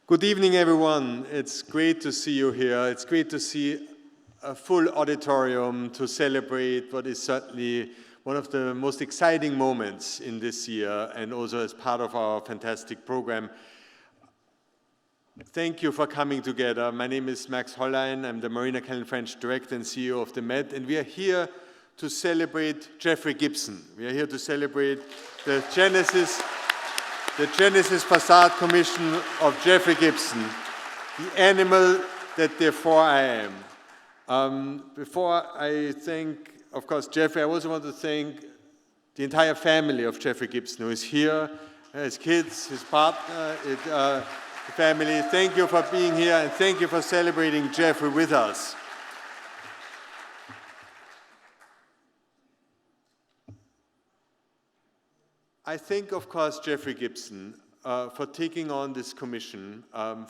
Good evening, everyone. It's great to see you here. It's great to see a full auditorium to celebrate what is certainly one of the most exciting moments in this year, and also as part of our fantastic program. Thank you for coming together. My name is Max Hollein. I'm the Marina Callan French Director and CEO of the Met, and we are here to celebrate Jeffrey Gibson. We are here to celebrate the Genesis Facade Commission of Jeffrey Gibson, the animal that therefore I am. Before I thank, of course, Jeffrey, I also want to thank the entire family of Jeffrey Gibson, who is here, his kids, his partner, the family. Thank you for being here, and thank you for celebrating Jeffrey with us. I thank, of course, Jeffrey Gibson for taking on this commission,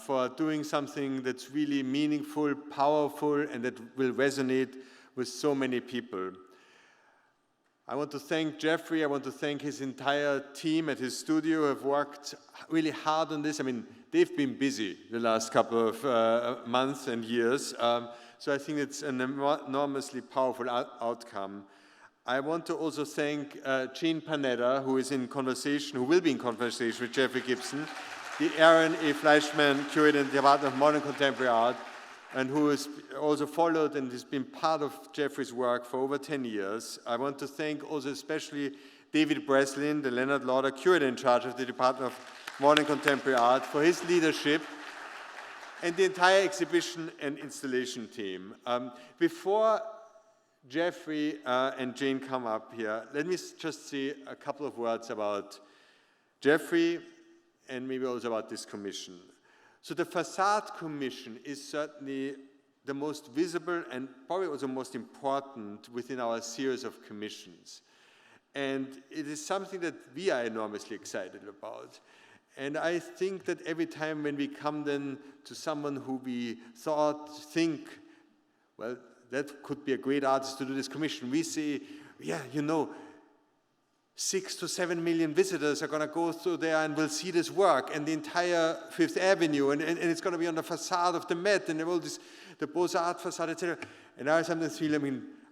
for doing something that's really meaningful, powerful, and that will resonate with so many people. I want to thank Jeffrey. I want to thank his entire team at his studio who have worked really hard on this. I mean, they've been busy the last couple of months and years, so I think it's an enormously powerful outcome. I want to also thank Jane Panetta, who will be in conversation with Jeffrey Gibson, the Aaron A. Fleischman Curator in the Department of Modern Contemporary Art, and who has also followed and has been part of Jeffrey's work for over 10 years. I want to thank also especially David Breslin, the Leonard Lauder Curator in charge of the Department of Modern Contemporary Art, for his leadership, and the entire exhibition and installation team. Before Jeffrey and Jane come up here, let me just say a couple of words about Jeffrey and maybe also about this commission. So the Facade Commission is certainly the most visible and probably also most important within our series of commissions. And it is something that we are enormously excited about. And I think that every time when we come then to someone who we think, well, that could be a great artist to do this commission, we say, yeah, 6 to 7 million visitors are going to go through there and will see this work, and the entire Fifth Avenue, and it's going to be on the facade of the Met, and all this, the Beaux-Arts facade, etc. And I sometimes feel,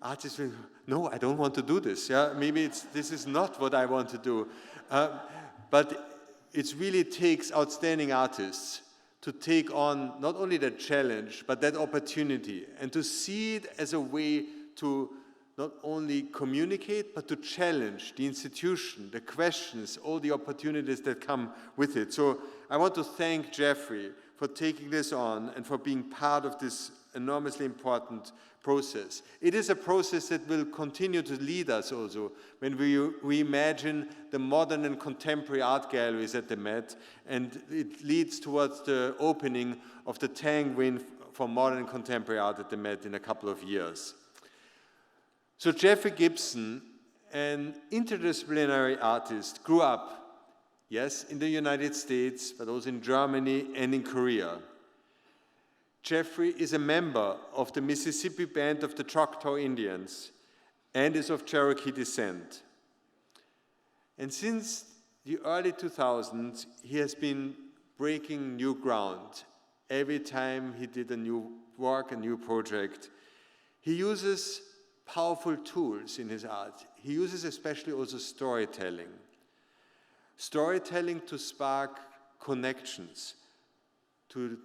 artists will, no, I don't want to do this. Yeah, maybe this is not what I want to do. But it really takes outstanding artists to take on not only that challenge, but that opportunity, and to see it as a way to not only communicate, but to challenge the institution, the questions, all the opportunities that come with it. So I want to thank Jeffrey for taking this on and for being part of this enormously important process. It is a process that will continue to lead us also when we reimagine the modern and contemporary art galleries at the Met, and it leads towards the opening of the Tang Wing for modern and contemporary art at the Met in a couple of years. So Jeffrey Gibson, an interdisciplinary artist, grew up, yes, in the United States, but also in Germany and in Korea. Jeffrey is a member of the Mississippi Band of the Choctaw Indians and is of Cherokee descent. And since the early 2000s, he has been breaking new ground. Every time he did a new work, a new project, he uses powerful tools in his art. He uses especially also storytelling. Storytelling to spark connections, to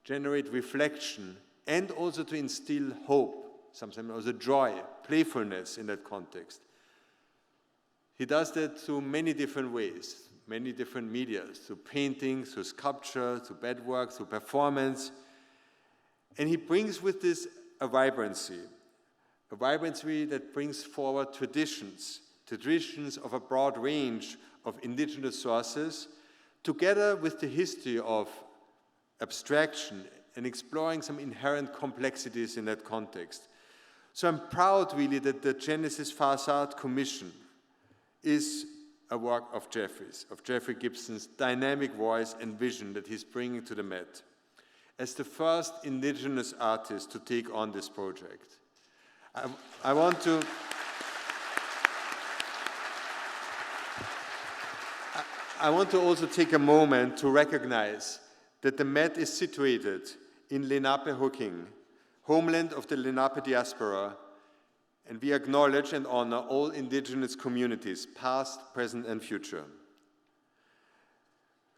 generate reflection, and also to instill hope, sometimes also joy, playfulness in that context. He does that through many different ways, many different media, through painting, through sculpture, through bedwork, through performance. And he brings with this a vibrancy that brings forward traditions of a broad range of indigenous sources, together with the history of abstraction and exploring some inherent complexities in that context. So I'm proud really that the Genesis Facade Commission is a work of Jeffrey Gibson's dynamic voice and vision that he's bringing to the Met as the first indigenous artist to take on this project. I want to also take a moment to recognize that the Met is situated in Lenape-Hoking, homeland of the Lenape diaspora, and we acknowledge and honor all indigenous communities, past, present, and future.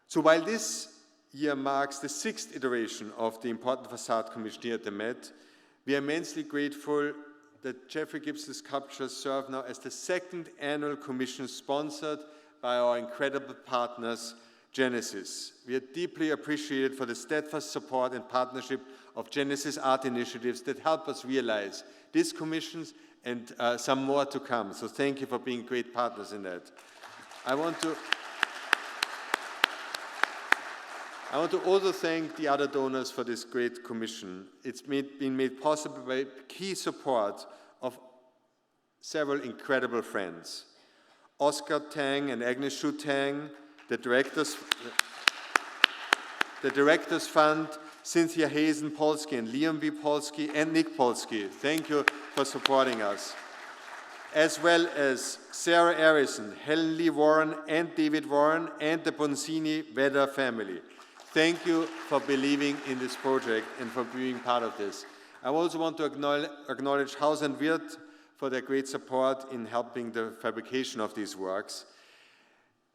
So while this year marks the 6th iteration of the important Facade Commission here at the Met, we are immensely grateful that Jeffrey Gibson's sculptures serve now as the 2nd annual commission sponsored by our incredible partners, Genesis. We are deeply appreciated for the steadfast support and partnership of Genesis art initiatives that help us realize these commissions and some more to come. So thank you for being great partners in that. I want to also thank the other donors for this great commission. It's been made possible by key support of several incredible friends. Oscar Tang and Agnes Shu Tang, the Directors Fund, Cynthia Hazen-Polsky and Liam V. Polsky and Nick Polsky. Thank you for supporting us. As well as Sarah Arison, Helen Lee Warren and David Warren and the Bonsini Vedder family. Thank you for believing in this project and for being part of this. I also want to acknowledge Haus and Wirth for their great support in helping the fabrication of these works.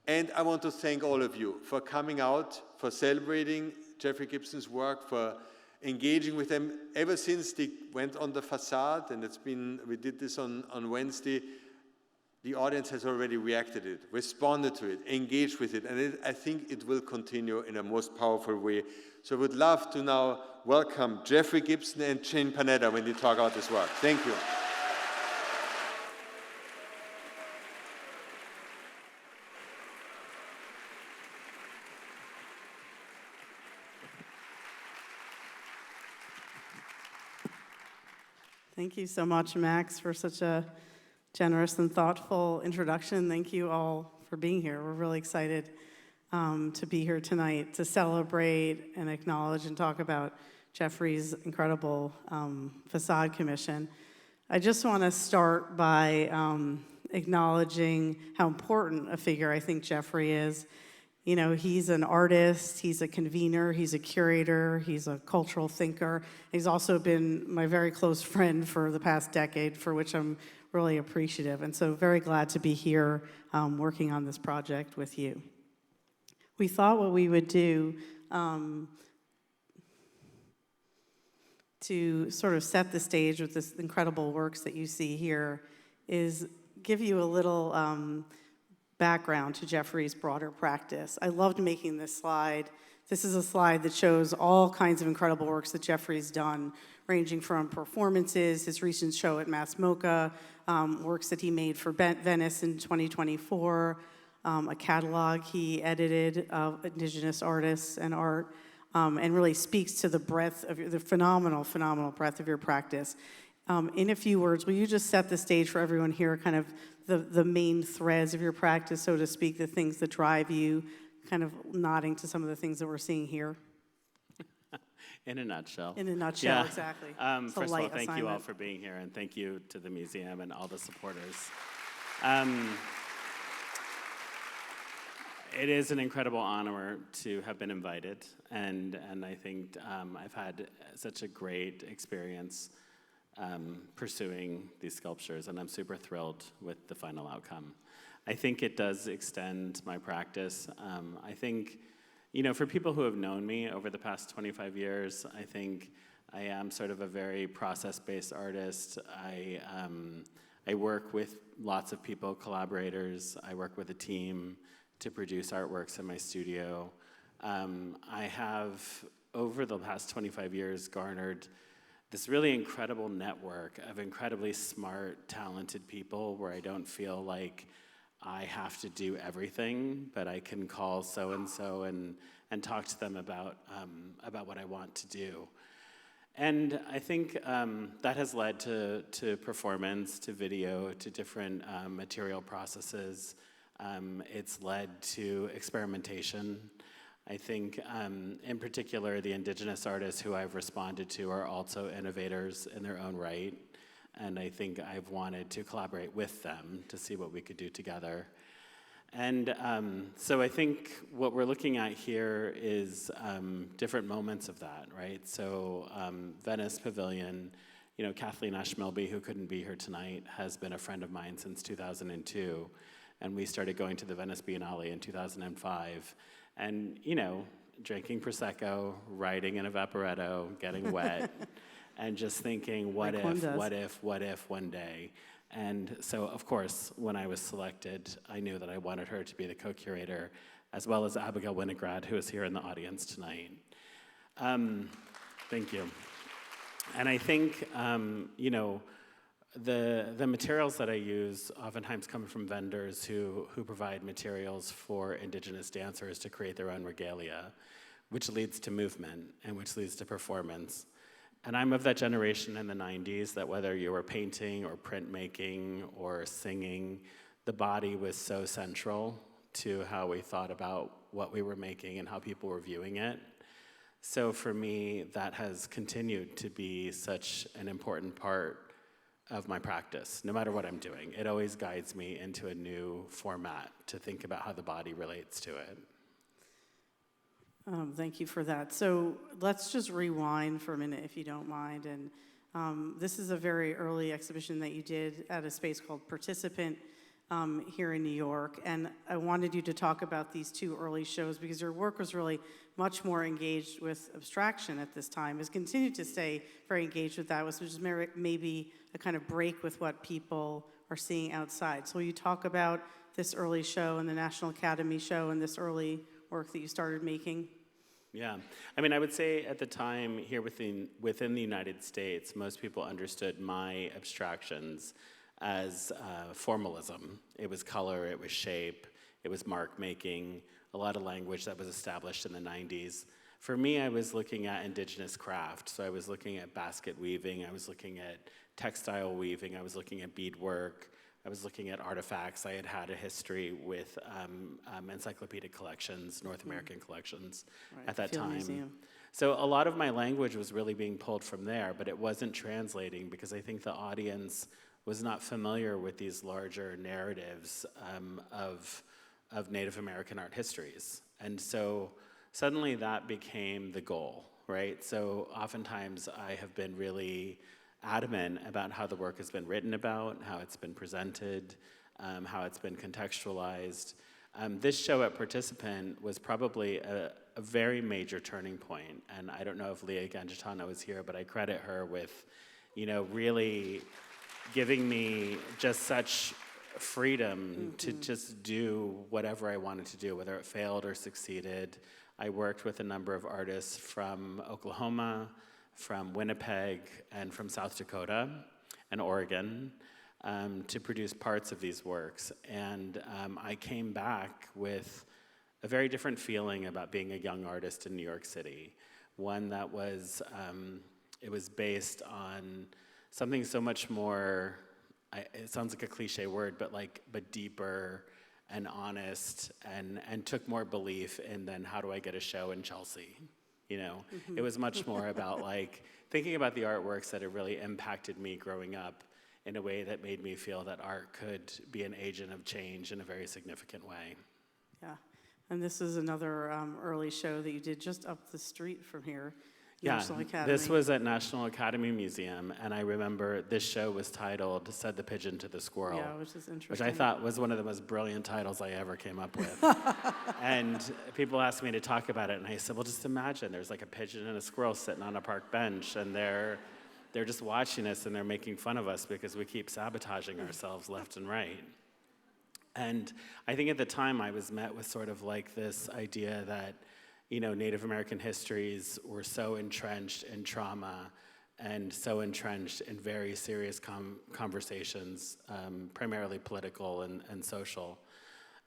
And I want to thank all of you for coming out, for celebrating Jeffrey Gibson's work, for engaging with them ever since they went on the facade, and we did this on Wednesday. The audience has already reacted to it, responded to it, engaged with it, and I think it will continue in a most powerful way. So I would love to now welcome Jeffrey Gibson and Jane Panetta when they talk about this work. Thank you. Thank you so much, Max, for such a generous and thoughtful introduction. Thank you all for being here. We're really excited to be here tonight to celebrate and acknowledge and talk about Jeffrey's incredible Facade Commission. I just want to start by acknowledging how important a figure I think Jeffrey is. You know, he's an artist, he's a convener, he's a curator, he's a cultural thinker. He's also been my very close friend for the past decade, for which I'm really appreciative. And so very glad to be here working on this project with you. We thought what we would do to sort of set the stage with this incredible works that you see here is give you a little background to Jeffrey's broader practice. I loved making this slide. This is a slide that shows all kinds of incredible works that Jeffrey's done, ranging from performances, his recent show at Mass MoCA, works that he made for Venice in 2024, a catalog he edited of Indigenous artists and art, and really speaks to the breadth of the phenomenal breadth of your practice. In a few words, will you just set the stage for everyone here, kind of the main threads of your practice, so to speak, the things that drive you, kind of nodding to some of the things that we're seeing here? In a nutshell. In a nutshell, yeah. Exactly. First of all, thank you all for being here, and thank you to the museum and all the supporters. It is an incredible honor to have been invited, and I think I've had such a great experience pursuing these sculptures, and I'm super thrilled with the final outcome. I think it does extend my practice. I think, you know, for people who have known me over the past 25 years, I think I am sort of a very process-based artist. I work with lots of people, collaborators. I work with a team to produce artworks in my studio. I have, over the past 25 years, garnered this really incredible network of incredibly smart, talented people where I don't feel like I have to do everything, but I can call so-and-so and talk to them about what I want to do. And I think that has led to performance, to video, to different material processes. It's led to experimentation. I think, in particular, the Indigenous artists who I've responded to are also innovators in their own right, and I think I've wanted to collaborate with them to see what we could do together. And so I think what we're looking at here is different moments of that, right? So Venice Pavilion, you know, Kathleen Ashmilby, who couldn't be here tonight, has been a friend of mine since 2002. And we started going to the Venice Biennale in 2005. And, you know, drinking Prosecco, riding in a Vaporetto, getting wet, and just thinking, what if one day? And so, of course, when I was selected, I knew that I wanted her to be the co-curator, as well as Abigail Winograd, who is here in the audience tonight. Thank you. And I think, you know, the materials that I use oftentimes come from vendors who provide materials for Indigenous dancers to create their own regalia, which leads to movement and which leads to performance. And I'm of that generation in the 90s that whether you were painting or printmaking or singing, the body was so central to how we thought about what we were making and how people were viewing it. So for me, that has continued to be such an important part of my practice, no matter what I'm doing. It always guides me into a new format to think about how the body relates to it. Thank you for that. So let's just rewind for a minute, if you don't mind. And this is a very early exhibition that you did at a space called Participant here in New York. And I wanted you to talk about these two early shows because your work was really much more engaged with abstraction at this time. Has continued to stay very engaged with that, which is maybe a kind of break with what people are seeing outside. So will you talk about this early show and the National Academy show and this early work that you started making? Yeah, I mean, I would say at the time here within the United States, most people understood my abstractions as formalism. It was color, it was shape, it was mark making, a lot of language that was established in the 90s. For me, I was looking at indigenous craft. So I was looking at basket weaving, I was looking at textile weaving, I was looking at beadwork, I was looking at artifacts. I had a history with encyclopedic collections, North American collections at that time. Museum. So a lot of my language was really being pulled from there, but it wasn't translating because I think the audience was not familiar with these larger narratives of Native American art histories. And so suddenly that became the goal, right? So oftentimes I have been really adamant about how the work has been written about, how it's been presented, how it's been contextualized. This show at Participant was probably a very major turning point, and I don't know if Leah Gangitano is here, but I credit her with, you know, really giving me just such freedom to just do whatever I wanted to do, whether it failed or succeeded. I worked with a number of artists from Oklahoma, from Winnipeg, and from South Dakota and Oregon to produce parts of these works. And I came back with a very different feeling about being a young artist in New York City. One that was, it was based on something so much more, it sounds like a cliche word, but deeper and honest and took more belief in then how do I get a show in Chelsea? You know, it was much more about like thinking about the artworks that have really impacted me growing up in a way that made me feel that art could be an agent of change in a very significant way. Yeah, and this is another early show that you did just up the street from here. Yeah, National Academy. This was at National Academy Museum, and I remember this show was titled "Said the Pigeon to the Squirrel," yeah, which is interesting. Which I thought was one of the most brilliant titles I ever came up with. And people asked me to talk about it, and I said, well, just imagine there's like a pigeon and a squirrel sitting on a park bench, and they're just watching us, and they're making fun of us because we keep sabotaging ourselves left and right. And I think at the time I was met with sort of like this idea that, you know, Native American histories were so entrenched in trauma and so entrenched in very serious conversations, primarily political and social.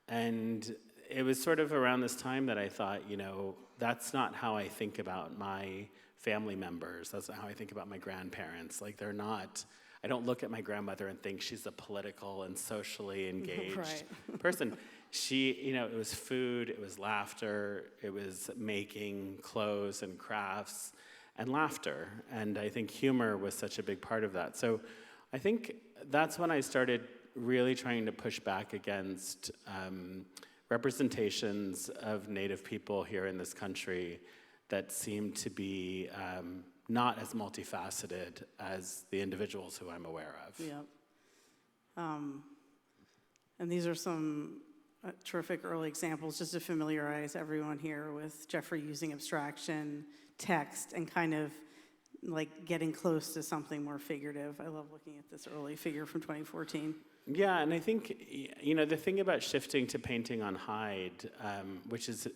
And it was sort of around this time that I thought, you know, that's not how I think about my family members. That's not how I think about my grandparents. Like, they're not, I don't look at my grandmother and think she's a political and socially engaged person. She, you know, it was food, it was laughter, it was making clothes and crafts and laughter. And I think humor was such a big part of that. So I think that's when I started really trying to push back against representations of Native people here in this country that seem to be not as multifaceted as the individuals who I'm aware of. Yeah. And these are some terrific early examples just to familiarize everyone here with Jeffrey using abstraction, text, and kind of like getting close to something more figurative. I love looking at this early figure from 2014. Yeah, and I think, the thing about shifting to painting on hide, which is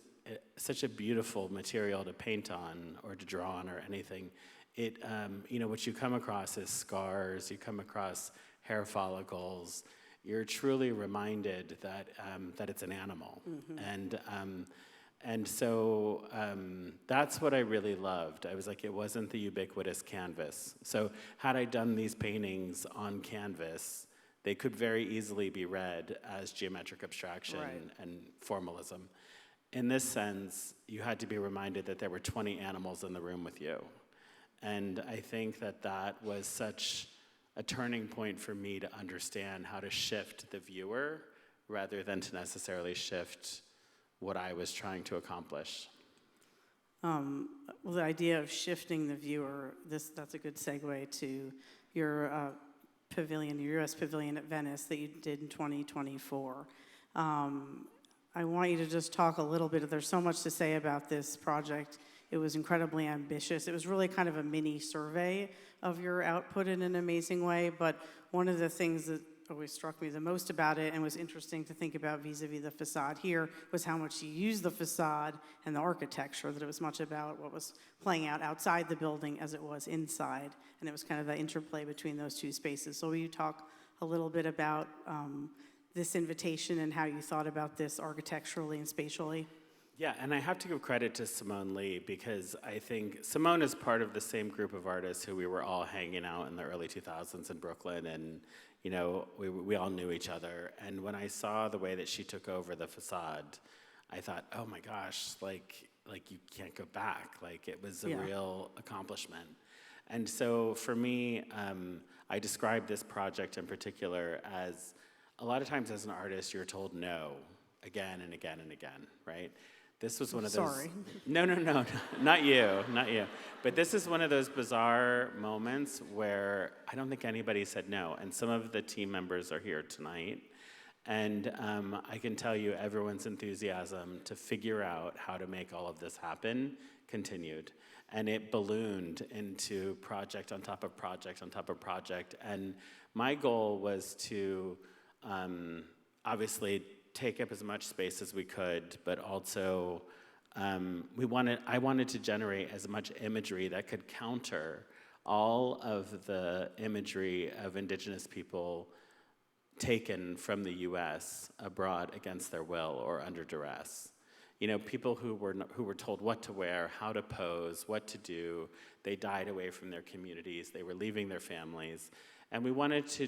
such a beautiful material to paint on or to draw on or anything, what you come across is scars, you come across hair follicles, you're truly reminded that it's an animal. Mm-hmm. And so that's what I really loved. I was like, it wasn't the ubiquitous canvas. So had I done these paintings on canvas, they could very easily be read as geometric abstraction and formalism. In this sense, you had to be reminded that there were 20 animals in the room with you. And I think that was such a turning point for me to understand how to shift the viewer rather than to necessarily shift what I was trying to accomplish. Well, the idea of shifting the viewer, that's a good segue to your pavilion, your U.S. pavilion at Venice that you did in 2024. I want you to just talk a little bit. There's so much to say about this project. It was incredibly ambitious. It was really kind of a mini survey of your output in an amazing way, but one of the things that always struck me the most about it and was interesting to think about vis-a-vis the facade here was how much you used the facade and the architecture, that it was much about what was playing out outside the building as it was inside, and it was kind of the interplay between those two spaces. So will you talk a little bit about this invitation and how you thought about this architecturally and spatially? Yeah, and I have to give credit to Simone Lee because I think Simone is part of the same group of artists who we were all hanging out in the early 2000s in Brooklyn, and we all knew each other. And when I saw the way that she took over the facade, I thought, oh my gosh, like you can't go back. Like it was a real accomplishment. And so for me, I describe this project in particular as a lot of times as an artist, you're told no again and again and again, right? This was one of those. Sorry. No, not you. But this is one of those bizarre moments where I don't think anybody said no. And some of the team members are here tonight. And I can tell you everyone's enthusiasm to figure out how to make all of this happen continued. And it ballooned into project on top of project on top of project. And my goal was to obviously take up as much space as we could, but also I wanted to generate as much imagery that could counter all of the imagery of Indigenous people taken from the U.S. abroad against their will or under duress. People who were told what to wear, how to pose, what to do. They died away from their communities. They were leaving their families. And we wanted to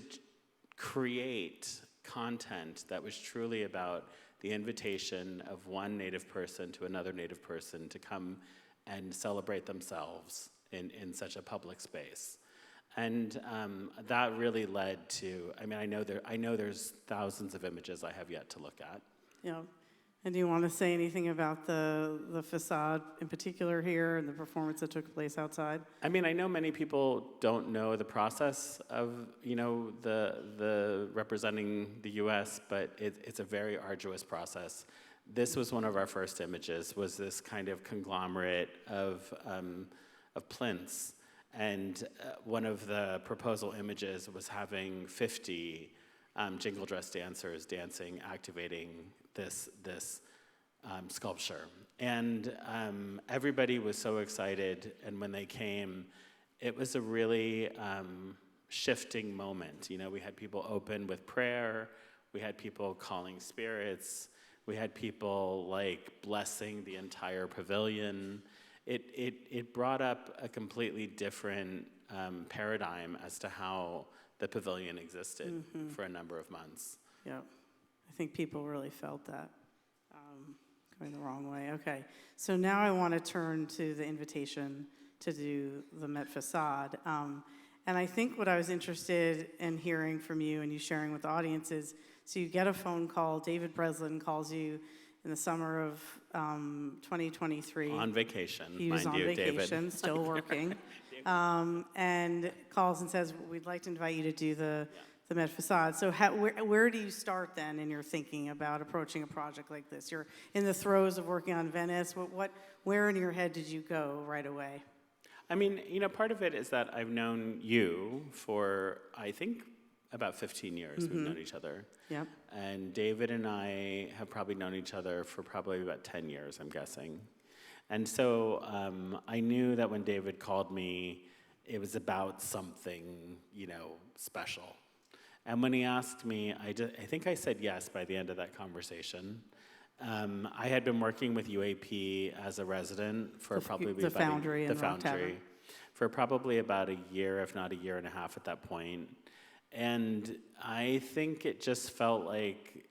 create content that was truly about the invitation of one Native person to another Native person to come and celebrate themselves in such a public space. And that really led to, I know there's thousands of images I have yet to look at. Yeah. And do you want to say anything about the facade in particular here and the performance that took place outside? I know many people don't know the process of, the representing the U.S., but it's a very arduous process. This was one of our first images, was this kind of conglomerate of plinths. And one of the proposal images was having 50 jingle dress dancers dancing, activating this sculpture. And everybody was so excited, and when they came, it was a really shifting moment. We had people open with prayer, we had people calling spirits, we had people blessing the entire pavilion. It brought up a completely different paradigm as to how the pavilion existed for a number of months. Yeah. I think people really felt that going the wrong way. Okay, so now I want to turn to the invitation to do the Met Facade. And I think what I was interested in hearing from you and you sharing with the audience is, so you get a phone call, David Breslin calls you in the summer of 2023. On vacation, He was mind on you, vacation, David. still working, and calls and says, we'd like to invite you to do the Met Facade. So where do you start then in your thinking about approaching a project like this? You're in the throes of working on Venice. Where in your head did you go right away? I mean, part of it is that I've known you for, I think, about 15 years. We've known each other. Yep. And David and I have probably known each other for probably about 10 years, I'm guessing. And so I knew that when David called me, it was about something, special. And when he asked me, I think I said yes by the end of that conversation. I had been working with UAP as a resident for probably the Foundry the Foundry for probably about a year, if not a year and a half at that point. And I think it just felt like,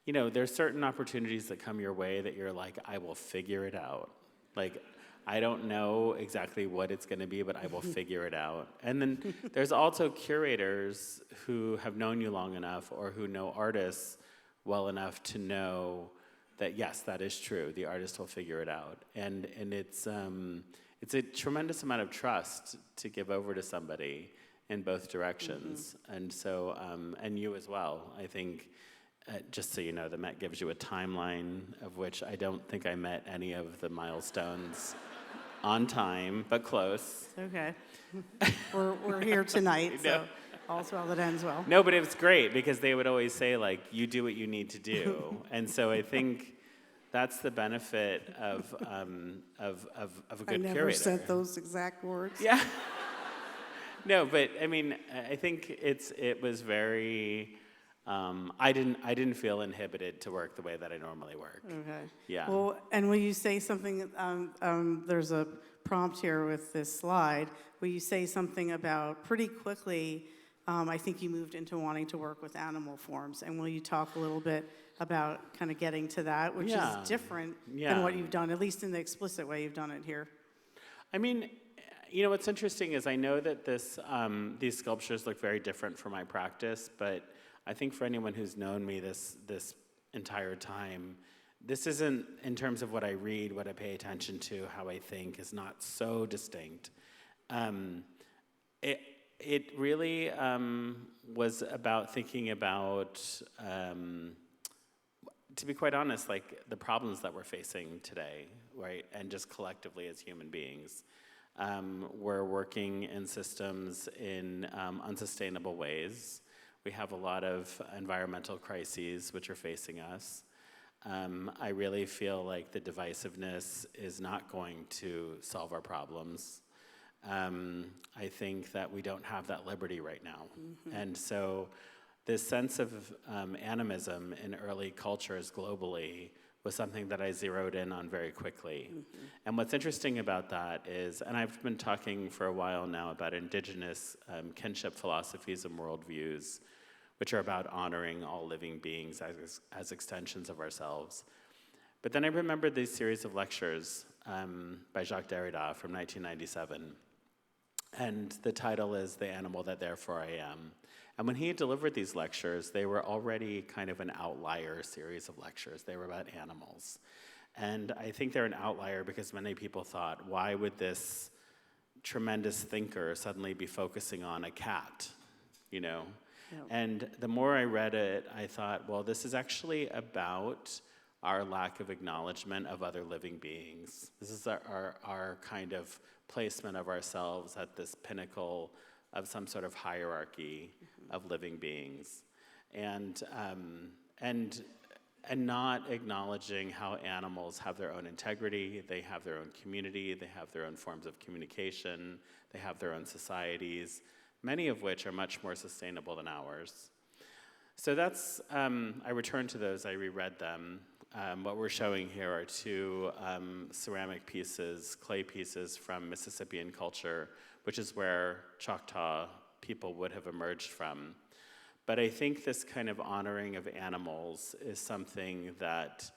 there's certain opportunities that come your way that you're like, I will figure it out. Like, I don't know exactly what it's going to be, but I will figure it out. And then there's also curators who have known you long enough or who know artists well enough to know that, yes, that is true. The artist will figure it out. And it's a tremendous amount of trust to give over to somebody in both directions. And so, and you as well. I think, just so you know, the Met gives you a timeline of which I don't think I met any of the milestones on time, but close. Okay. We're here tonight, so all's well that ends well. No, but it was great because they would always say, like, you do what you need to do. And so I think that's the benefit of a good curator. I never said those exact words. Yeah. No, but I mean, I think it was very. I didn't feel inhibited to work the way that I normally work. Okay. Yeah. Well, and will you say something? There's a prompt here with this slide. Will you say something about pretty quickly? I think you moved into wanting to work with animal forms, and will you talk a little bit about kind of getting to that, which is different than what you've done, at least in the explicit way you've done it here? I mean, what's interesting is I know that these sculptures look very different from my practice, but I think for anyone who's known me this entire time, this isn't, in terms of what I read, what I pay attention to, how I think, is not so distinct. It really was about thinking about, to be quite honest, like the problems that we're facing today, right? And just collectively as human beings. We're working in systems in unsustainable ways. We have a lot of environmental crises which are facing us. I really feel like the divisiveness is not going to solve our problems. I think that we don't have that liberty right now. And so this sense of animism in early cultures globally was something that I zeroed in on very quickly. And what's interesting about that is, and I've been talking for a while now about indigenous kinship philosophies and worldviews, which are about honoring all living beings as extensions of ourselves. But then I remembered these series of lectures by Jacques Derrida from 1997. And the title is The Animal That Therefore I Am. And when he delivered these lectures, they were already kind of an outlier series of lectures. They were about animals. And I think they're an outlier because many people thought, why would this tremendous thinker suddenly be focusing on a cat, Yep. And the more I read it, I thought, well, this is actually about our lack of acknowledgement of other living beings. This is our kind of placement of ourselves at this pinnacle of some sort of hierarchy of living beings. And not acknowledging how animals have their own integrity, they have their own community, they have their own forms of communication, they have their own societies, many of which are much more sustainable than ours. So that's, I returned to those, I reread them. What we're showing here are two ceramic pieces, clay pieces from Mississippian culture, which is where Choctaw people would have emerged from. But I think this kind of honoring of animals is something that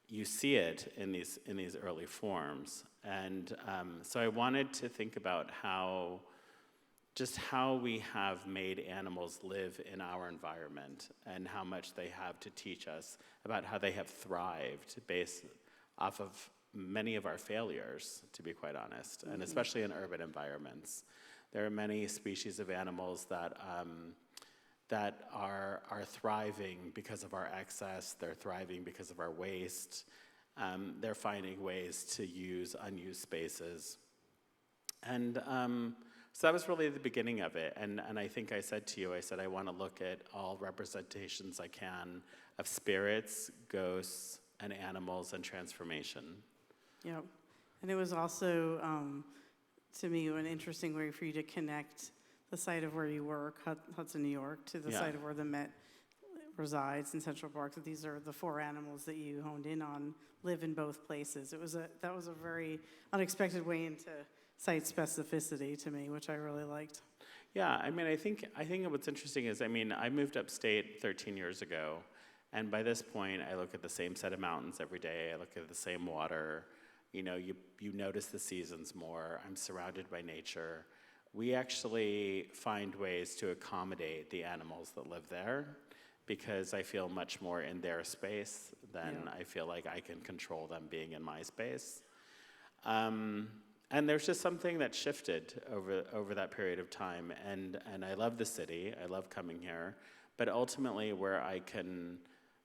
you see it in these early forms. And so I wanted to think about how just how we have made animals live in our environment and how much they have to teach us about how they have thrived based off of many of our failures, to be quite honest, and especially in urban environments. There are many species of animals that are thriving because of our excess, they're thriving because of our waste, they're finding ways to use unused spaces. And so that was really the beginning of it. And I think I said to you, I want to look at all representations I can of spirits, ghosts, and animals and transformation. Yeah, and it was also, to me, an interesting way for you to connect the site of where you work, Hudson, New York, to the site of where the Met resides in Central Park. So these are the 4 animals that you honed in on, live in both places. That was a very unexpected way into site specificity to me, which I really liked. Yeah, I mean, I think what's interesting is, I mean, I moved upstate 13 years ago, and by this point, I look at the same set of mountains every day. I look at the same water. You know, you notice the seasons more. I'm surrounded by nature. We actually find ways to accommodate the animals that live there because I feel much more in their space than I feel like I can control them being in my space. And there's just something that shifted over that period of time. And I love the city. I love coming here. But ultimately, where I can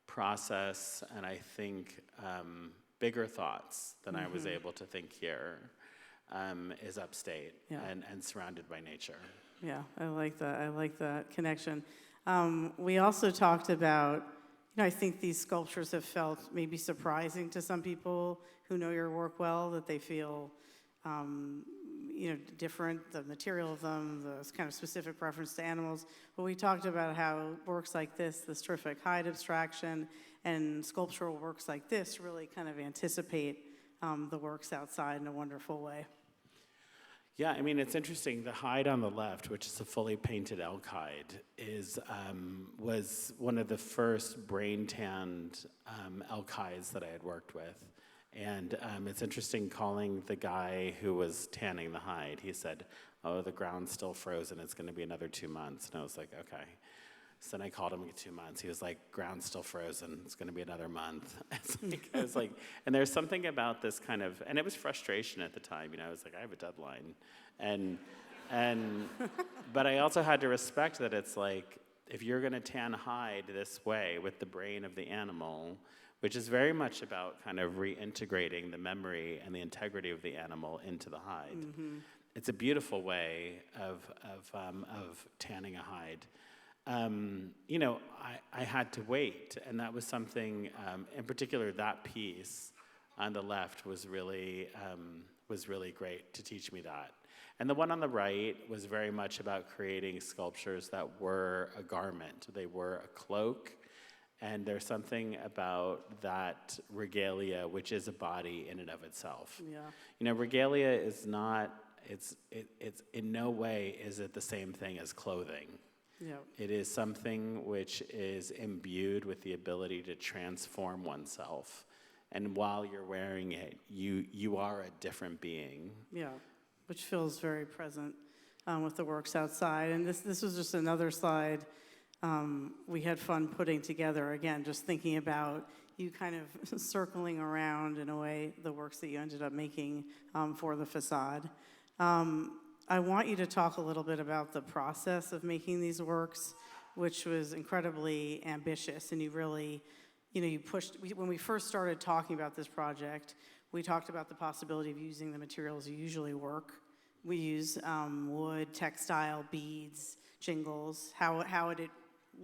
process and I think bigger thoughts than I was able to think here is upstate and surrounded by nature. Yeah, I like that. I like that connection. We also talked about, I think these sculptures have felt maybe surprising to some people who know your work well, that they feel different, the material of them, the kind of specific reference to animals. But we talked about how works like this terrific hide abstraction, and sculptural works like this really kind of anticipate the works outside in a wonderful way. Yeah, I mean, it's interesting. The hide on the left, which is a fully painted elk hide, was one of the first brain-tanned elk hides that I had worked with. And it's interesting calling the guy who was tanning the hide. He said, "Oh, the ground's still frozen. It's going to be another 2 months." And I was like, "Okay." So then I called him in 2 months. He was like, "Ground's still frozen. It's going to be another month." I was like, and there's something about this kind of, and it was frustration at the time. I was like, I have a deadline, but I also had to respect that it's like, if you're going to tan hide this way with the brain of the animal, which is very much about kind of reintegrating the memory and the integrity of the animal into the hide. It's a beautiful way of tanning a hide. I had to wait, and that was something, in particular, that piece on the left was really great to teach me that. And the one on the right was very much about creating sculptures that were a garment. They were a cloak. And there's something about that regalia, which is a body in and of itself. Yeah. Regalia is not, it's in no way is it the same thing as clothing. Yeah. It is something which is imbued with the ability to transform oneself. And while you're wearing it, you are a different being. Yeah, which feels very present with the works outside. And this was just another slide we had fun putting together, again, just thinking about you kind of circling around, in a way, the works that you ended up making for the facade. I want you to talk a little bit about the process of making these works, which was incredibly ambitious, and you really, you pushed, when we first started talking about this project, we talked about the possibility of using the materials you usually work. We use wood, textile, beads, jingles. How would it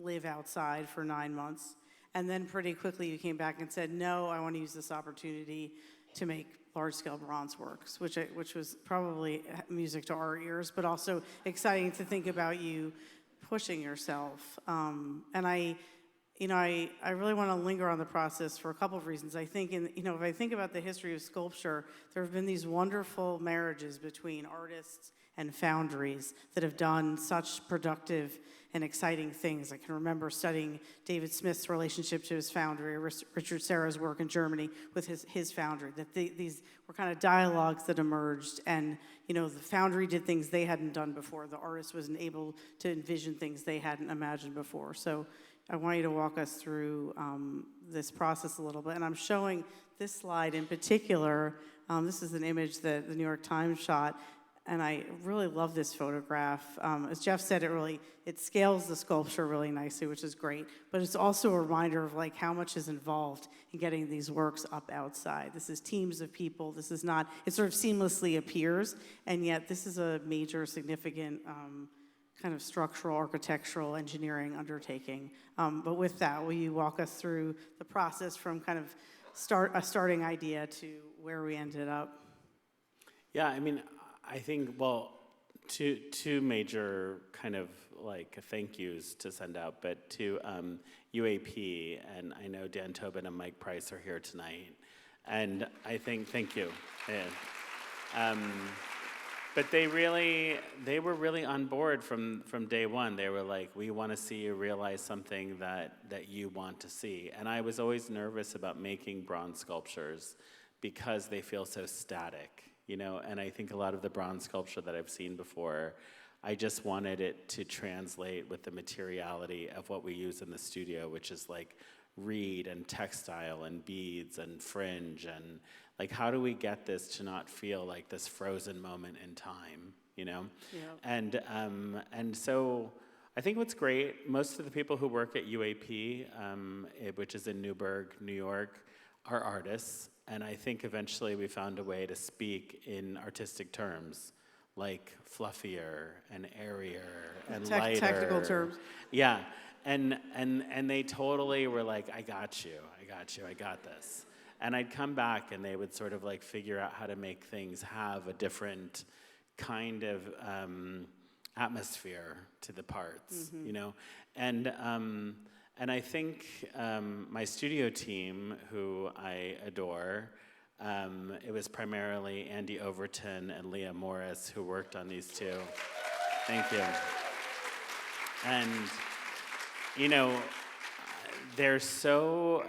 live outside for 9 months? And then pretty quickly you came back and said, no, I want to use this opportunity to make large-scale bronze works, which was probably music to our ears, but also exciting to think about you pushing yourself. And I really want to linger on the process for a couple of reasons. I think, if I think about the history of sculpture, there have been these wonderful marriages between artists and foundries that have done such productive and exciting things. I can remember studying David Smith's relationship to his foundry, Richard Serra's work in Germany with his foundry, that these were kind of dialogues that emerged, and the foundry did things they hadn't done before. The artist wasn't able to envision things they hadn't imagined before. So I want you to walk us through this process a little bit. And I'm showing this slide in particular. This is an image that the New York Times shot, and I really love this photograph. As Jeff said, it scales the sculpture really nicely, which is great, but it's also a reminder of how much is involved in getting these works up outside. This is teams of people. This is not, it sort of seamlessly appears, and yet this is a major, significant kind of structural, architectural, engineering undertaking. But with that, will you walk us through the process from kind of a starting idea to where we ended up? Yeah, I think, two major kind of thank yous to send out, but to UAP, and I know Dan Tobin and Mike Price are here tonight, and I think, thank you. Yeah. But they were really on board from day one. They were like, we want to see you realize something that you want to see. And I was always nervous about making bronze sculptures because they feel so static, and I think a lot of the bronze sculpture that I've seen before, I just wanted it to translate with the materiality of what we use in the studio, which is reed and textile and beads and fringe, and how do we get this to not feel like this frozen moment in time, Yeah. And so I think what's great, most of the people who work at UAP, which is in Newburgh, New York, are artists, and I think eventually we found a way to speak in artistic terms, like fluffier and airier and lighter. Technical terms. Yeah, and they totally were like, I got you, I got this. And I'd come back and they would sort of figure out how to make things have a different kind of atmosphere to the parts, And I think my studio team, who I adore, it was primarily Andy Overton and Leah Morris who worked on these two. Thank you. And, they're so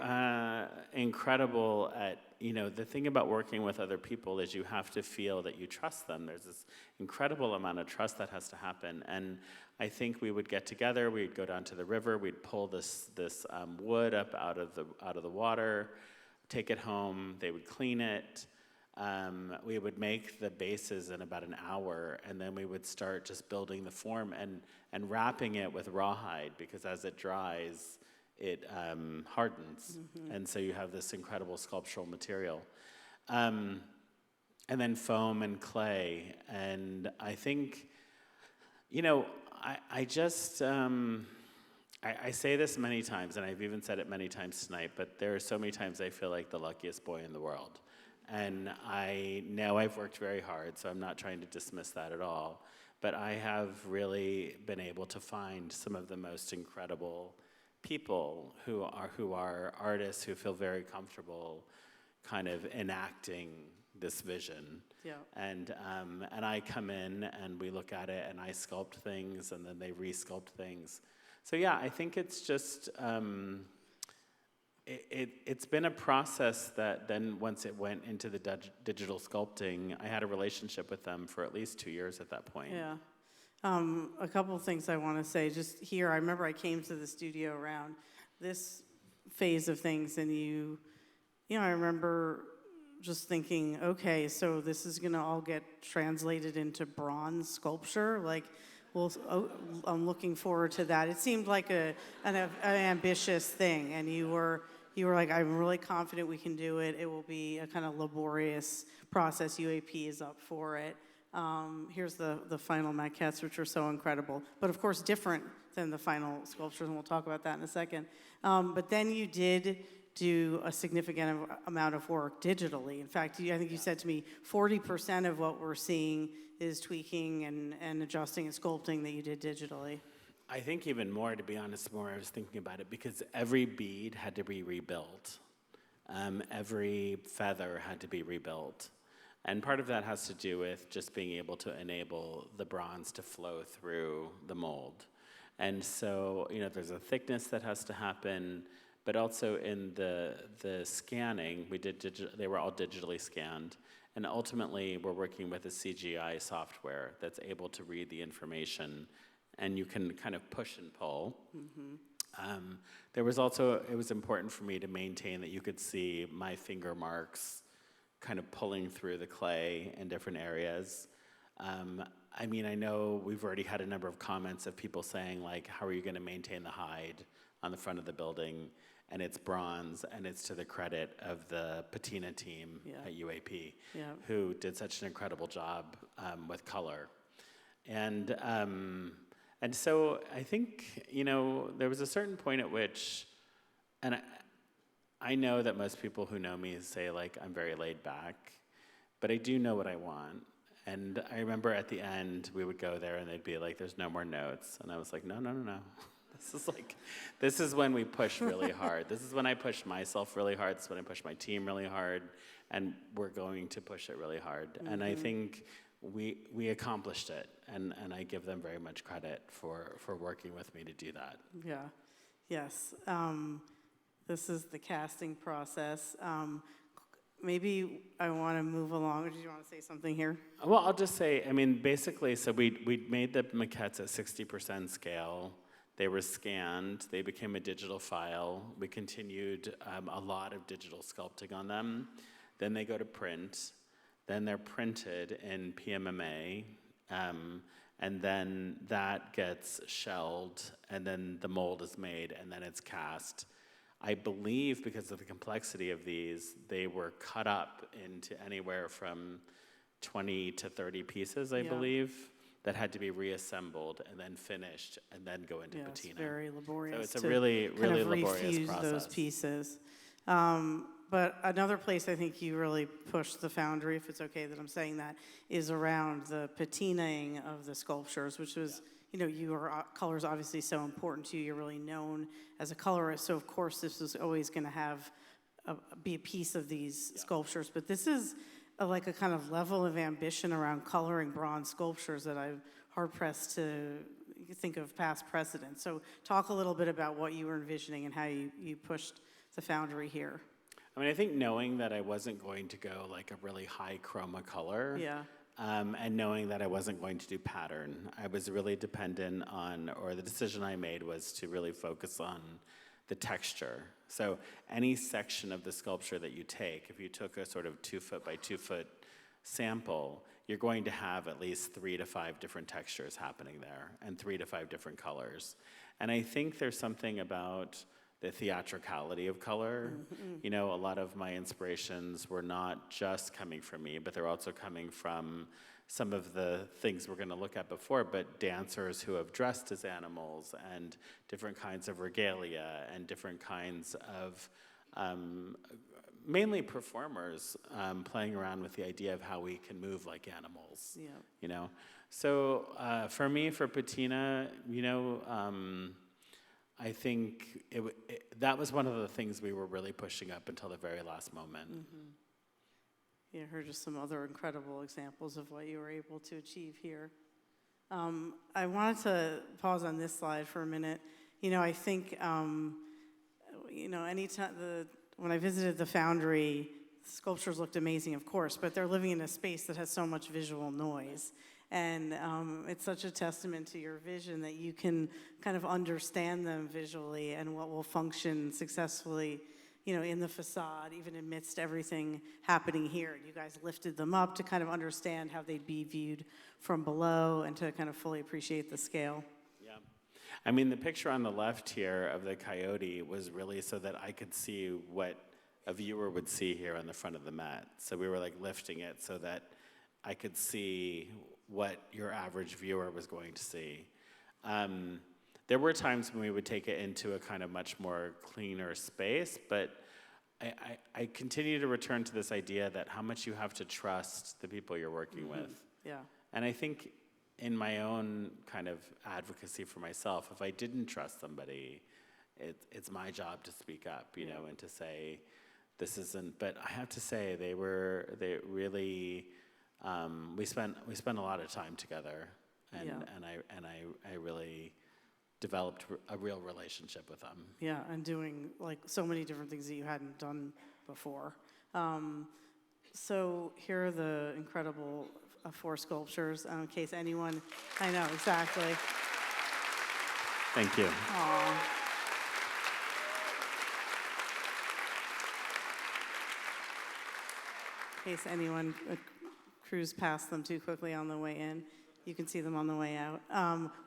incredible at, the thing about working with other people is you have to feel that you trust them. There's this incredible amount of trust that has to happen. And I think we would get together, we'd go down to the river, we'd pull this wood up out of the water, take it home, they would clean it. We would make the bases in about an hour, and then we would start just building the form and wrapping it with rawhide, because as it dries, it hardens, and so you have this incredible sculptural material. And then foam and clay, and I think, I just, I say this many times, and I've even said it many times tonight, but there are so many times I feel like the luckiest boy in the world. And I know I've worked very hard, so I'm not trying to dismiss that at all, but I have really been able to find some of the most incredible people who are artists who feel very comfortable kind of enacting this vision. Yeah. And I come in and we look at it and I sculpt things and then they re-sculpt things. So yeah, I think it's just, it's been a process that then once it went into the digital sculpting, I had a relationship with them for at least 2 years at that point. Yeah. A couple of things I want to say. Just here, I remember I came to the studio around this phase of things, and I remember just thinking, okay, so this is going to all get translated into bronze sculpture. I'm looking forward to that. It seemed like an ambitious thing, and you were like, I'm really confident we can do it. It will be a kind of laborious process. UAP is up for it. Here's the final maquettes, which are so incredible, but of course different than the final sculptures, and we'll talk about that in a second. But then you did do a significant amount of work digitally. In fact, I think you said to me 40% of what we're seeing is tweaking and adjusting and sculpting that you did digitally. I think even more, to be honest, I was thinking about it, because every bead had to be rebuilt. Every feather had to be rebuilt. And part of that has to do with just being able to enable the bronze to flow through the mold. And so, there's a thickness that has to happen, but also in the scanning, they were all digitally scanned. And ultimately, we're working with a CGI software that's able to read the information, and you can kind of push and pull. It was important for me to maintain that you could see my finger marks kind of pulling through the clay in different areas. I know we've already had a number of comments of people saying, like, how are you going to maintain the hide on the front of the building? And it's bronze, and it's to the credit of the patina team at UAP, who did such an incredible job with color. And so I think, there was a certain point at which, and I know that most people who know me say, like, I'm very laid back, but I do know what I want. And I remember at the end, we would go there and they'd be like, there's no more notes. And I was like, no. This is when we push really hard. This is when I push myself really hard. This is when I push my team really hard. And we're going to push it really hard. And I think we accomplished it. And I give them very much credit for working with me to do that. Yeah, yes. This is the casting process. Maybe I want to move along. Or did you want to say something here? Well, I'll just say, basically, so we made the maquettes at 60% scale. They were scanned. They became a digital file. We continued a lot of digital sculpting on them. Then they go to print. Then they're printed in PMMA. And then that gets shelled. And then the mold is made. And then it's cast. I believe because of the complexity of these, they were cut up into anywhere from 20 to 30 pieces, I believe, that had to be reassembled and then finished and then go into patina. It's very laborious. So it's a really laborious process. Those pieces. But another place I think you really pushed the foundry, if it's okay that I'm saying that, is around the patinaing of the sculptures, which was... your color is obviously so important to you. You're really known as a colorist, so of course this is always going to be a piece of these sculptures. But this is like a kind of level of ambition around coloring bronze sculptures that I'm hard-pressed to think of past precedent. So talk a little bit about what you were envisioning and how you pushed the foundry here. I think knowing that I wasn't going to go like a really high chroma color. And knowing that I wasn't going to do pattern, I was really dependent on, or the decision I made was to really focus on the texture. So any section of the sculpture that you take, if you took a sort of 2 foot by 2 foot sample, you're going to have at least 3 to 5 different textures happening there and 3 to 5 different colors. And I think there's something about the theatricality of color. A lot of my inspirations were not just coming from me, but they're also coming from some of the things we're going to look at before, but dancers who have dressed as animals and different kinds of regalia and different kinds of, mainly performers, playing around with the idea of how we can move like animals. So for me, for patina, I think that was one of the things we were really pushing up until the very last moment. Yeah, I heard just some other incredible examples of what you were able to achieve here. I wanted to pause on this slide for a minute. I think, anytime when I visited the foundry, sculptures looked amazing, of course, but they're living in a space that has so much visual noise. And it's such a testament to your vision that you can kind of understand them visually and what will function successfully, in the facade, even amidst everything happening here. You guys lifted them up to kind of understand how they'd be viewed from below and to kind of fully appreciate the scale. Yeah. The picture on the left here of the coyote was really so that I could see what a viewer would see here on the front of the mat. So we were like lifting it so that I could see what your average viewer was going to see. There were times when we would take it into a kind of much more cleaner space, but I continue to return to this idea that how much you have to trust the people you're working with. Yeah. And I think in my own kind of advocacy for myself, if I didn't trust somebody, it's my job to speak up, and to say, this isn't, but I have to say they really, we spent a lot of time together, and I really developed a real relationship with them. Yeah, and doing like so many different things that you hadn't done before. So here are the incredible 4 sculptures, in case anyone, I know, exactly. Thank you. Aw. In case anyone cruised past them too quickly on the way in, you can see them on the way out.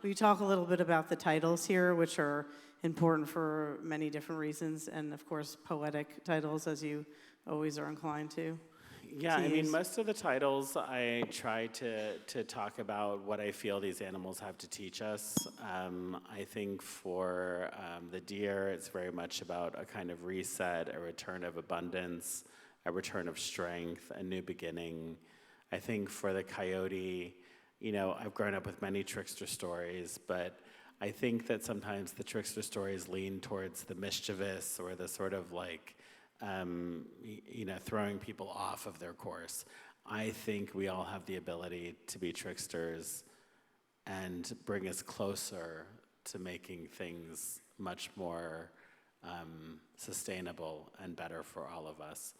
Will you talk a little bit about the titles here, which are important for many different reasons, and of course poetic titles, as you always are inclined to? Yeah, I mean, most of the titles I try to talk about what I feel these animals have to teach us. I think for the deer, it's very much about a kind of reset, a return of abundance, a return of strength, a new beginning. I think for the coyote, you know, I've grown up with many trickster stories, but I think that sometimes the trickster stories lean towards the mischievous or the sort of like, you know, throwing people off of their course. I think we all have the ability to be tricksters and bring us closer to making things much more sustainable and better for all of us.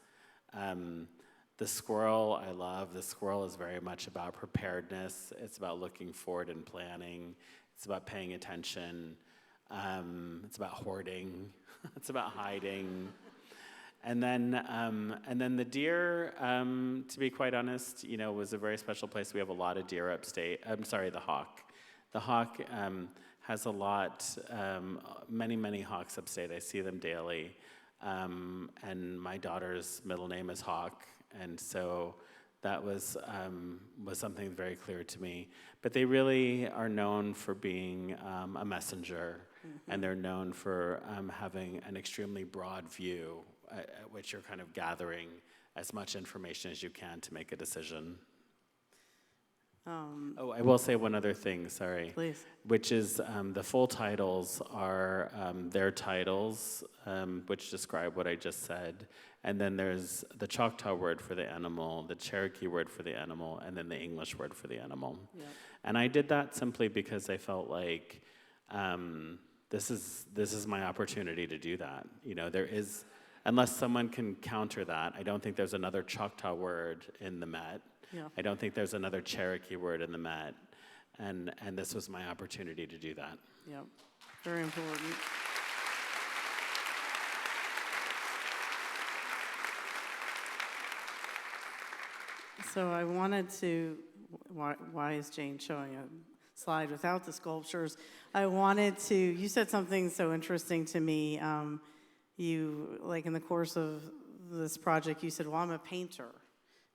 The squirrel, I love. The squirrel is very much about preparedness. It's about looking forward and planning. It's about paying attention. It's about hoarding. It's about hiding. And then the deer, to be quite honest, you know, was a very special place. We have a lot of deer upstate. I'm sorry, the hawk. The hawk has a lot, many hawks upstate. I see them daily. And my daughter's middle name is Hawk, and so that was something very clear to me. But they really are known for being a messenger, and they're known for having an extremely broad view at which you're kind of gathering as much information as you can to make a decision. I will say one other thing, sorry. Please. Which is the full titles are their titles, which describe what I just said. And then there's the Choctaw word for the animal, the Cherokee word for the animal, and then the English word for the animal. Yep. And I did that simply because I felt like this is my opportunity to do that. You know, there is, unless someone can counter that, I don't think there's another Choctaw word in the Met. Yeah. I don't think there's another Cherokee word in the Met, and this was my opportunity to do that. Yep, very important. So I wanted to, why is Jane showing a slide without the sculptures? I wanted to, you said something so interesting to me. You, like in the course of this project, you said, well, I'm a painter.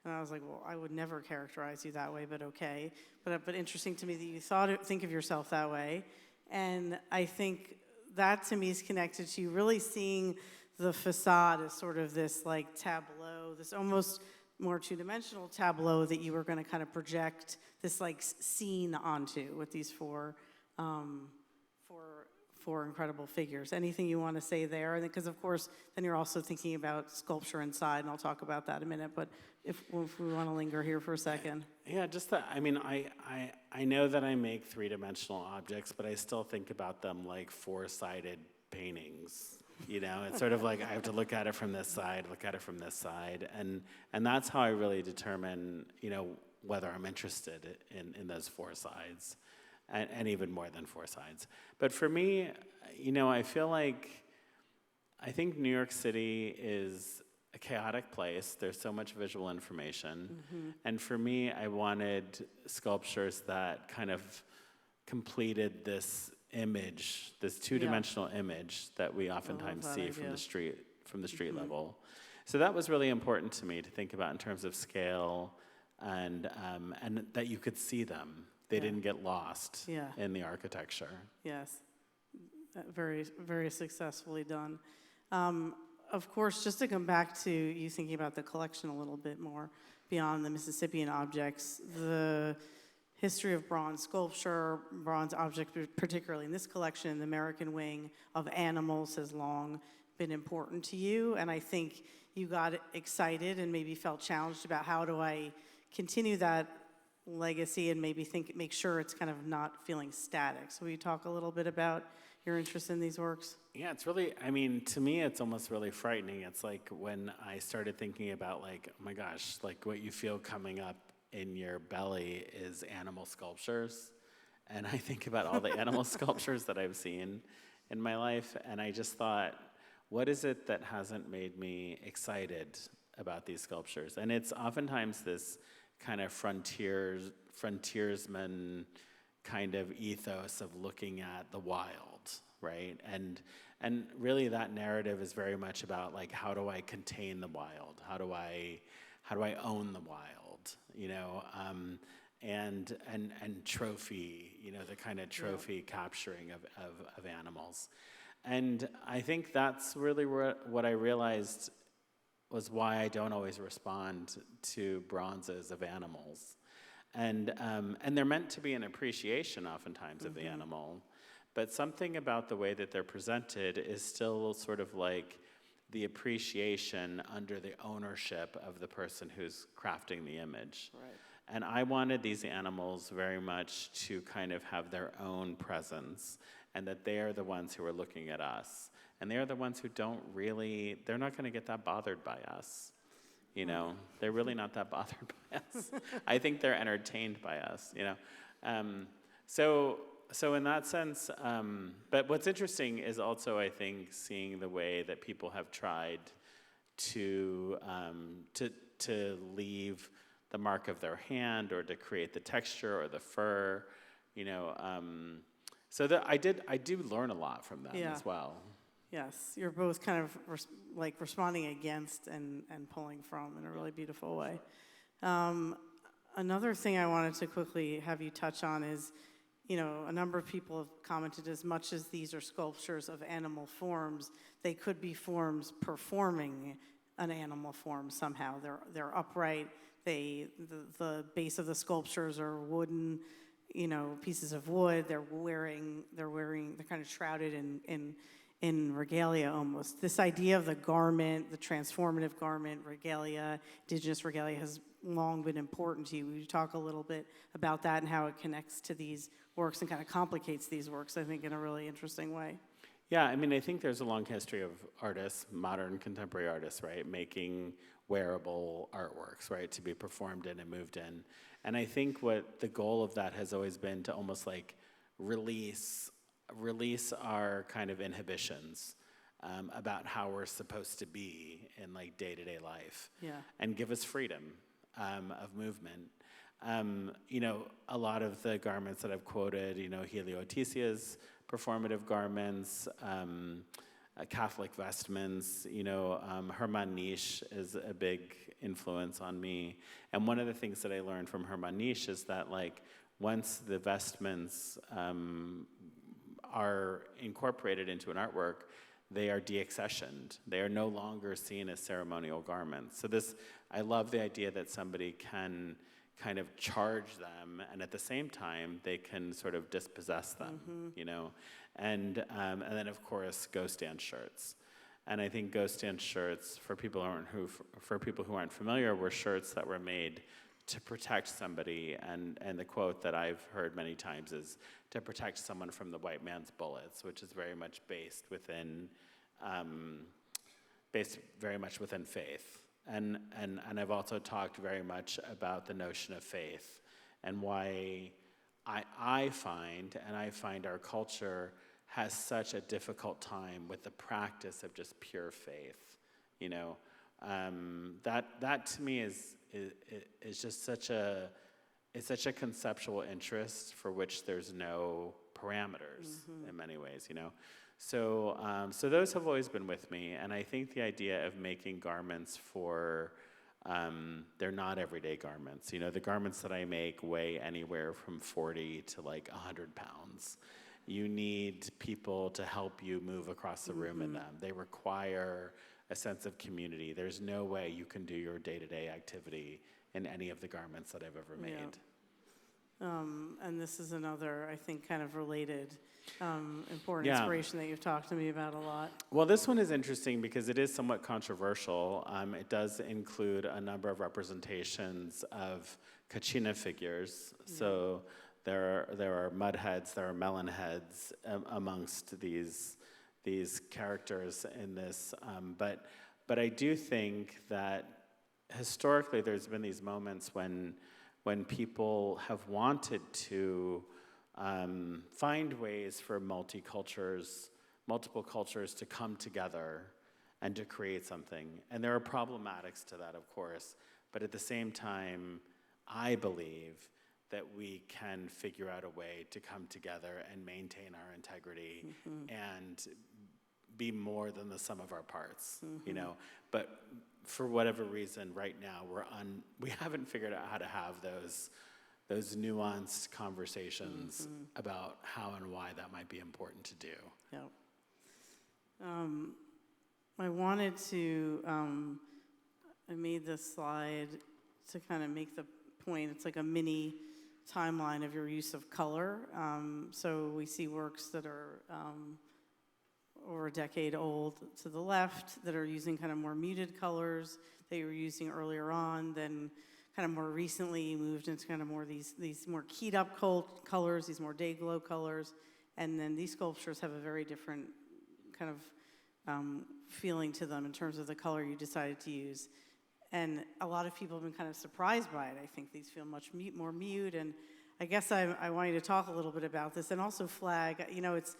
And I was like, well, I would never characterize you that way, but okay. But interesting to me that you think of yourself that way. And I think that to me is connected to you really seeing the facade as sort of this like tableau, this almost more two-dimensional tableau that you were going to kind of project this like scene onto with these four incredible figures. Anything you want to say there? Because of course, then you're also thinking about sculpture inside, and I'll talk about that in a minute. But if we want to linger here for a second. Yeah, just that. I mean, I know that I make three-dimensional objects, but I still think about them like four-sided paintings. You know, it's sort of like I have to look at it from this side, look at it from this side, and that's how I really determine, you know, whether I'm interested in those four sides. And even more than four sides. But for me, you know, I think New York City is a chaotic place. There's so much visual information. Mm-hmm. And for me, I wanted sculptures that kind of completed this image, this two-dimensional image that we oftentimes see from the street mm-hmm. level. So that was really important to me to think about in terms of scale and that you could see them. They didn't get lost in the architecture. Yes, very, very successfully done. Of course, just to come back to you thinking about the collection a little bit more beyond the Mississippian objects, the history of bronze sculpture, bronze objects, particularly in this collection, the American wing of animals has long been important to you. And I think you got excited and maybe felt challenged about how do I continue that legacy and maybe make sure it's kind of not feeling static. So will you talk a little bit about your interest in these works? Yeah, it's really, I mean, to me, it's almost really frightening. It's like when I started thinking about like, oh my gosh, like what you feel coming up in your belly is animal sculptures. And I think about all the animal sculptures that I've seen in my life, and I just thought, what is it that hasn't made me excited about these sculptures? And it's oftentimes this kind of frontiersman kind of ethos of looking at the wild, right? And really that narrative is very much about like, how do I contain the wild? How do I own the wild? You know, and trophy, you know, the kind of trophy capturing of animals. And I think that's really what I realized was why I don't always respond to bronzes of animals. And they're meant to be an appreciation oftentimes of the animal, but something about the way that they're presented is still sort of like the appreciation under the ownership of the person who's crafting the image. Right. And I wanted these animals very much to kind of have their own presence, and that they are the ones who are looking at us. And they are the ones who they're not going to get that bothered by us. You know, they're really not that bothered by us. I think they're entertained by us, you know. So in that sense, but what's interesting is also, I think, seeing the way that people have tried to leave the mark of their hand or to create the texture or the fur, you know. So that I do learn a lot from them as well. Yes, you're both kind of responding against and pulling from in a really beautiful way. Another thing I wanted to quickly have you touch on is, you know, a number of people have commented, as much as these are sculptures of animal forms, they could be forms performing an animal form somehow. They're upright. The base of the sculptures are wooden, you know, pieces of wood. They're kind of shrouded in regalia almost. This idea of the garment, the transformative garment, regalia, indigenous regalia has long been important to you. Will you talk a little bit about that and how it connects to these works and kind of complicates these works, I think, in a really interesting way? Yeah, I mean, I think there's a long history of artists, modern contemporary artists, right, making wearable artworks, right, to be performed in and moved in. And I think what the goal of that has always been to almost like release our kind of inhibitions about how we're supposed to be in like day-to-day life, and give us freedom of movement. You know, a lot of the garments that I've quoted, you know, Heliotisia's performative garments, Catholic vestments, you know, Hermann Nisch is a big influence on me. And one of the things that I learned from Hermann Nisch is that, like, once the vestments are incorporated into an artwork, they are deaccessioned. They are no longer seen as ceremonial garments. So I love the idea that somebody can kind of charge them, and at the same time, they can sort of dispossess them, you know? And then, of course, ghost stand shirts. And I think ghost stand shirts, for people who aren't familiar, were shirts that were made to protect somebody, and the quote that I've heard many times is to protect someone from the white man's bullets, which is very much based very much within faith. And I've also talked very much about the notion of faith and why I find our culture has such a difficult time with the practice of just pure faith. You know, that to me is just such a conceptual interest for which there's no parameters in many ways. You know. So those have always been with me, and I think the idea of making garments for, they're not everyday garments. You know, the garments that I make weigh anywhere from 40 to like 100 pounds. You need people to help you move across the room in them. They require a sense of community. There's no way you can do your day-to-day activity in any of the garments that I've ever made. And this is another, I think, kind of related, important Yeah. inspiration that you've talked to me about a lot. Well, this one is interesting because it is somewhat controversial. It does include a number of representations of Kachina figures. So there are mud heads, there are melon heads amongst these characters in this. But I do think that historically there's been these moments when people have wanted to find ways for multiple cultures to come together and to create something. And there are problematics to that, of course, but at the same time, I believe that we can figure out a way to come together and maintain our integrity and be more than the sum of our parts, you know? But for whatever reason, right now, we haven't figured out how to have those nuanced conversations about how and why that might be important to do. Yep. I wanted to, I made this slide to kind of make the point. It's like a mini timeline of your use of color. So we see works that are over a decade old to the left that are using kind of more muted colors that you were using earlier on, then kind of more recently moved into kind of more these more keyed up colors, these more day glow colors, and then these sculptures have a very different kind of feeling to them in terms of the color you decided to use. And a lot of people have been kind of surprised by it. I think these feel much more mute, and I guess I want you to talk a little bit about this, and also flag, you know, it's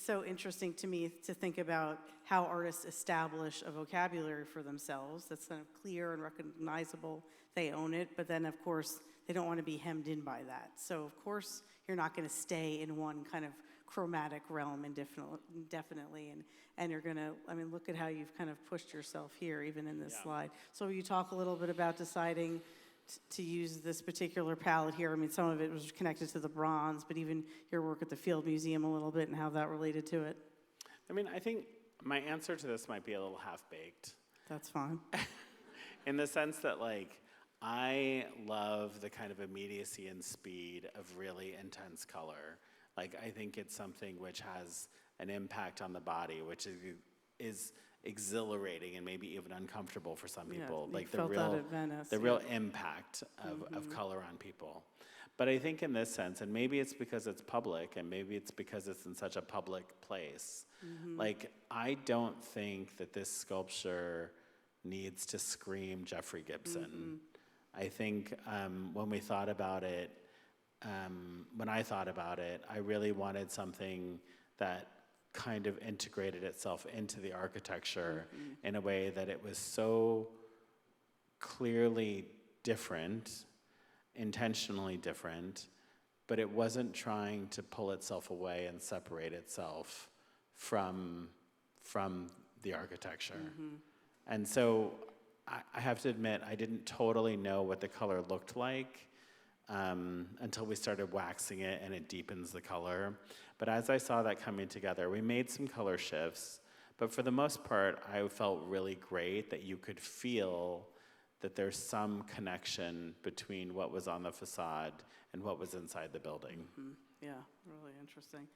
so interesting to me to think about how artists establish a vocabulary for themselves that's kind of clear and recognizable. They own it, but then, of course, they don't want to be hemmed in by that. So, of course, you're not going to stay in one kind of chromatic realm indefinitely, and you're going to, I mean, look at how you've kind of pushed yourself here, even in this slide. So will you talk a little bit about deciding to use this particular palette here? I mean, some of it was connected to the bronze, but even your work at the Field Museum a little bit and how that related to it. I mean, I think my answer to this might be a little half-baked. That's fine. In the sense that, like, I love the kind of immediacy and speed of really intense color. Like, I think it's something which has an impact on the body, which is exhilarating and maybe even uncomfortable for some people. Like the real impact of color on people. But I think in this sense, and maybe it's because it's public, and maybe it's because it's in such a public place, like, I don't think that this sculpture needs to scream Jeffrey Gibson. I think when I thought about it, I really wanted something that kind of integrated itself into the architecture in a way that it was so clearly different, intentionally different, but it wasn't trying to pull itself away and separate itself from the architecture. And so I have to admit, I didn't totally know what the color looked like until we started waxing it, and it deepens the color. But as I saw that coming together, we made some color shifts, but for the most part, I felt really great that you could feel that there's some connection between what was on the facade and what was inside the building. Yeah, really interesting.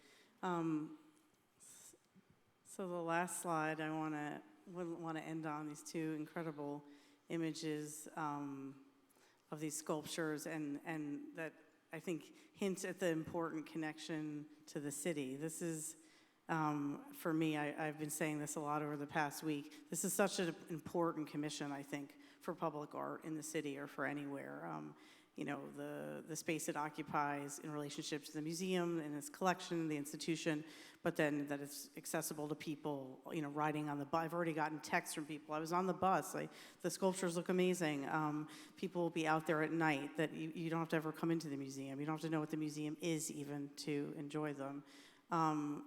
So the last slide, I want to end on these two incredible images of these sculptures, and that I think hint at the important connection to the city. This is, for me, I've been saying this a lot over the past week, this is such an important commission, I think, for public art in the city or for anywhere. You know, the space it occupies in relationship to the museum and its collection, the institution, but then that it's accessible to people, you know, riding on the bus. I've already gotten texts from people. I was on the bus. The sculptures look amazing. People will be out there at night that you don't have to ever come into the museum. You don't have to know what the museum is even to enjoy them.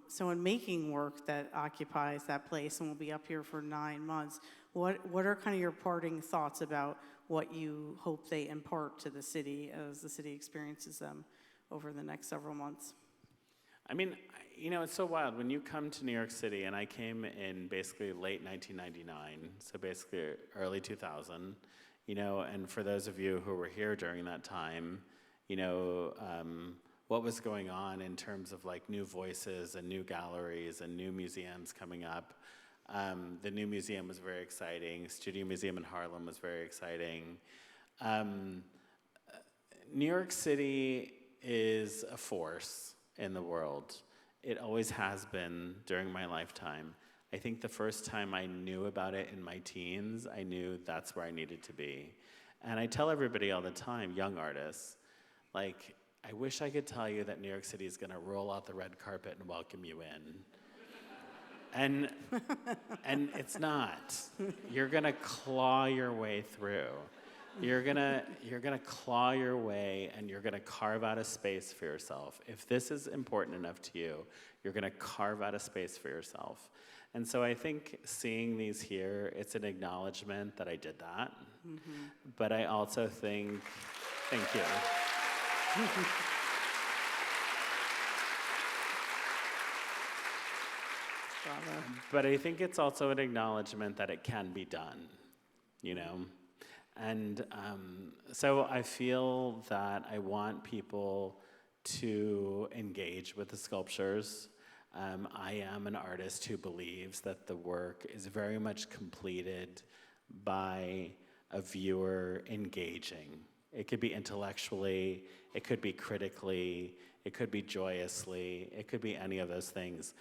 So in making work that occupies that place and will be up here for 9 months, what are kind of your parting thoughts about what you hope they impart to the city as the city experiences them over the next several months? I mean, you know, it's so wild. When you come to New York City, and I came in basically late 1999, so basically early 2000, you know, and for those of you who were here during that time, what was going on in terms of like new voices and new galleries and new museums coming up. The new museum was very exciting. Studio Museum in Harlem was very exciting. New York City is a force in the world. It always has been during my lifetime. I think the first time I knew about it in my teens, I knew that's where I needed to be. And I tell everybody all the time, young artists, like, I wish I could tell you that New York City is gonna roll out the red carpet and welcome you in. And it's not. You're gonna claw your way through. You're gonna claw your way, and you're gonna carve out a space for yourself. If this is important enough to you, you're gonna carve out a space for yourself. And so I think seeing these here, it's an acknowledgement that I did that. Mm-hmm. But I also think, thank you. Bravo. But I think it's also an acknowledgement that it can be done, And so I feel that I want people to engage with the sculptures. I am an artist who believes that the work is very much completed by a viewer engaging. It could be intellectually, it could be critically, it could be joyously, it could be any of those things.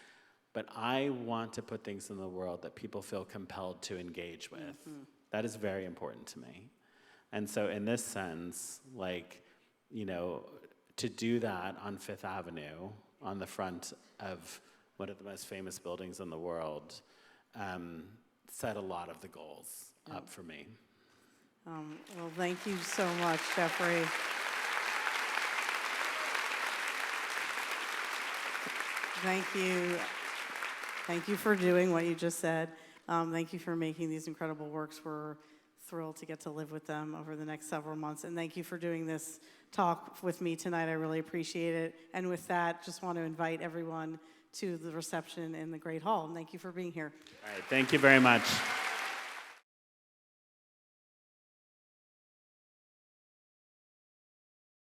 But I want to put things in the world that people feel compelled to engage with. Mm-hmm. That is very important to me. And so in this sense, to do that on Fifth Avenue, on the front of one of the most famous buildings in the world, set a lot of the goals up for me. Well, thank you so much, Jeffrey. Thank you. Thank you for doing what you just said. Thank you for making these incredible works. We're thrilled to get to live with them over the next several months. And thank you for doing this talk with me tonight. I really appreciate it. And with that, just want to invite everyone to the reception in the Great Hall. And thank you for being here. All right, thank you very much.